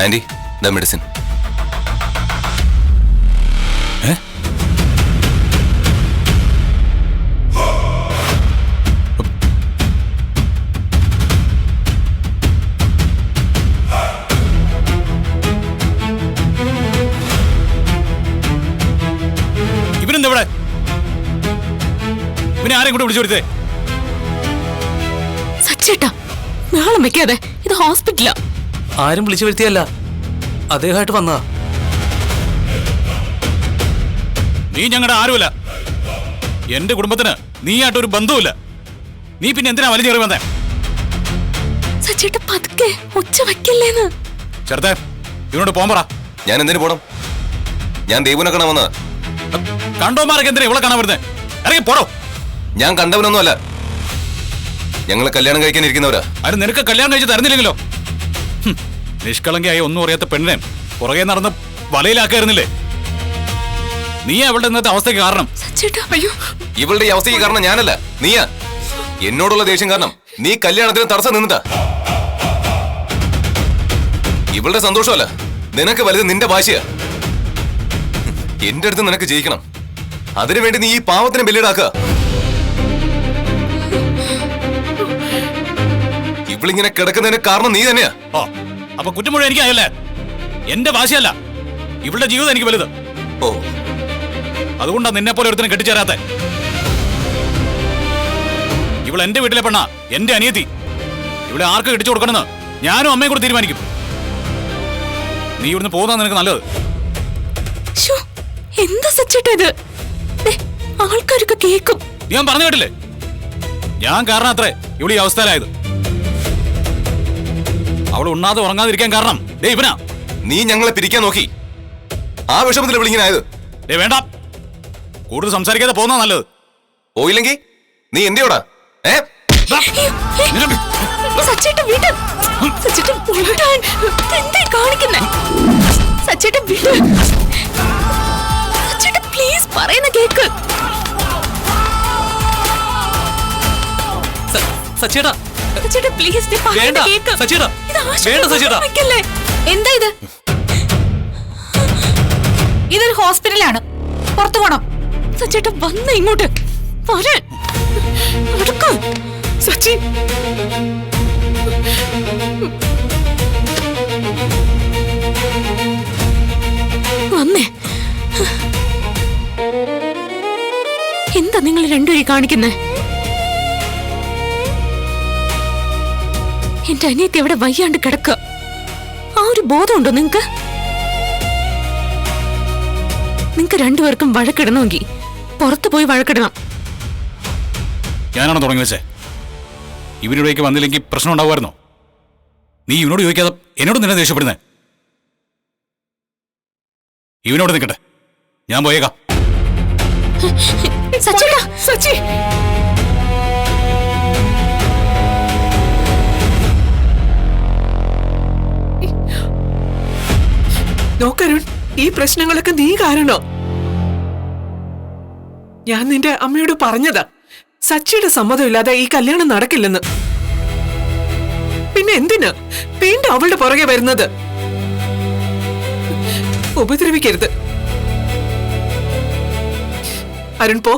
Anti, the medicine. ഇവനെന്താ ഇവനെ ആരെയും കൂടെ വിളിച്ചു കൊടുത്തേ? സച്ചേട്ടാ, നാളെ വെക്കാതെ, ഇത് ഹോസ്പിറ്റലാ. ആരും വിളിച്ചു വരുത്തിയല്ല, അദ്ദേഹമായിട്ട് വന്നതാ. നീ ഞങ്ങളുടെ ആരുമല്ല. എന്റെ കുടുംബത്തിന് നീയായിട്ടൊരു ബന്ധവുമില്ല. നീ പിന്നെ എന്തിനാ വലിഞ്ഞേറി വന്നേ? സച്ചേട്ടാ പതുക്കെ, ഒച്ച വയ്ക്കല്ലേന്ന്. ചെറുത്തെ, ഇവനോട് പോകാൻ പറ. ഞാൻ എന്തിനു പോണം? ഞാൻ ദേവുനെ കാണാൻ വന്നതാ. കണ്ടോമാരൊക്കെ എന്തിനാ ഇവളെ കാണാൻ വരുന്നേ? ഇറങ്ങി പോടോ. ഞാൻ കണ്ടവനൊന്നുമല്ല. ഞങ്ങളെ കല്യാണം കഴിക്കാനിരിക്കുന്നവരാ. അത് നിനക്ക് കല്യാണം കഴിച്ച് തരുന്നില്ലെങ്കിലോ? നിഷ്കളങ്കയായി ഒന്നും അറിയാത്ത പെണ്ണിനെ പുറകെ നടന്ന് വലയിലാക്കായിരുന്നില്ലേ? നീ അവളുടെ ഇന്നത്തെ അവസ്ഥയ്ക്ക് കാരണം. ഇവളുടെ ഈ അവസ്ഥയ്ക്ക് കാരണം ഞാനല്ല, നീയാ. എന്നോടുള്ള ദേഷ്യം കാരണം നീ കല്യാണത്തിന് തടസ്സം നിന്നിട്ടാ. ഇവളുടെ സന്തോഷമല്ല നിനക്ക് വലുത് നിന്റെ ഭാഷയാ. എന്റെ അടുത്ത് നിനക്ക് ജയിക്കണം. അതിനുവേണ്ടി നീ ഈ പാവത്തിന് ബലിയിടാക്കുക. ഇവളിങ്ങനെ കിടക്കുന്നതിന് കാരണം നീ തന്നെയാ. ഓ, അപ്പൊ കുറ്റം മുഴുവൻ എനിക്കായല്ലേ? എന്റെ ഭാഷയല്ല, ഇവളുടെ ജീവിതം എനിക്ക് വലുത്. ഓ, അതുകൊണ്ടാ നിന്നെ പോലെ ഒരുത്തിനെ കെട്ടിച്ചേരാത്തെ. ഇവൾ എന്റെ വീട്ടിലെ പെണ്ണാ, എന്റെ അനിയത്തി. ഇവിടെ ആർക്ക് കെട്ടിച്ചു കൊടുക്കണമെന്ന് ഞാനും അമ്മയും കൂടെ തീരുമാനിക്കും. നീ ഇവിടുന്ന് പോകുന്ന നിനക്ക് നല്ലത്. എന്താ സച്ചേട്ടാ ഇത്? ആൾക്കാരൊക്കെ കേൾക്കും. ഞാൻ പറഞ്ഞു കേട്ടില്ലേ? ഞാൻ കാരണം അത്രേ ഇവിടെ ഈ അവസ്ഥയിലായത്. അവൾ ഉണ്ണാതെ ഉറങ്ങാതിരിക്കാൻ കാരണം ഇവനാ. നീ ഞങ്ങളെ പിരിക്കാൻ നോക്കി, ആ വിഷമത്തിൽ വിളിങ്ങനായത്. വേണ്ട, കൂടുതൽ സംസാരിക്കാതെ പോകുന്ന നല്ലത്. പോയില്ലെങ്കിൽ നീ എന്തിയോടാ? പ്ലീസ് പറയുന്ന കേക്ക്. സച്ചേട്ടാ, പ്ലീസ് സച്ചേട്ടാ, വേണ്ട സച്ചേട്ടാ. എന്താ ഇത്? ഇതൊരു ഹോസ്പിറ്റലാണ്, പുറത്തു പോണം. സച്ചേട്ടാ വന്ന ഇങ്ങോട്ട് സച്ചി. വന്നേ. എന്താ നിങ്ങൾ രണ്ടുപേരും കാണിക്കുന്നേ? എന്റെ അനിയത്തി എവിടെ വയ്യാണ്ട് കിടക്കുക. ആ ഒരു ബോധമുണ്ടോ നിങ്ങക്ക്? നിങ്ങക്ക് രണ്ടുപേർക്കും വഴക്കിടണമെങ്കിൽ പുറത്തു പോയി വഴക്കിടണം. ഞാനാണോ തുടങ്ങി വെച്ചേ? ഇവരിവിടേക്ക് വന്നില്ലെങ്കിൽ പ്രശ്നം ഉണ്ടാവുമായിരുന്നോ? നീ ഇവനോട് ചോദിക്കാതെ എന്നോട് നിന്നെ ദേഷ്യപ്പെടുന്നേ? ഇവനോട് നിൽക്കട്ടെ, ഞാൻ പോയേക്കാം. സച്ചി, നോക്കരുൺ, ഈ പ്രശ്നങ്ങളൊക്കെ നീ കാരണോ? ഞാൻ നിന്റെ അമ്മയോട് പറഞ്ഞതാ, സച്ചിയുടെ സമ്മതമില്ലാതെ ഈ കല്യാണം നടക്കില്ലെന്ന്. പിന്നെ എന്തിനാ വീണ്ടും അവളുടെ പുറകെ വരുന്നത്? ഉപദ്രവിക്കരുത്. അരുൺ, പോ.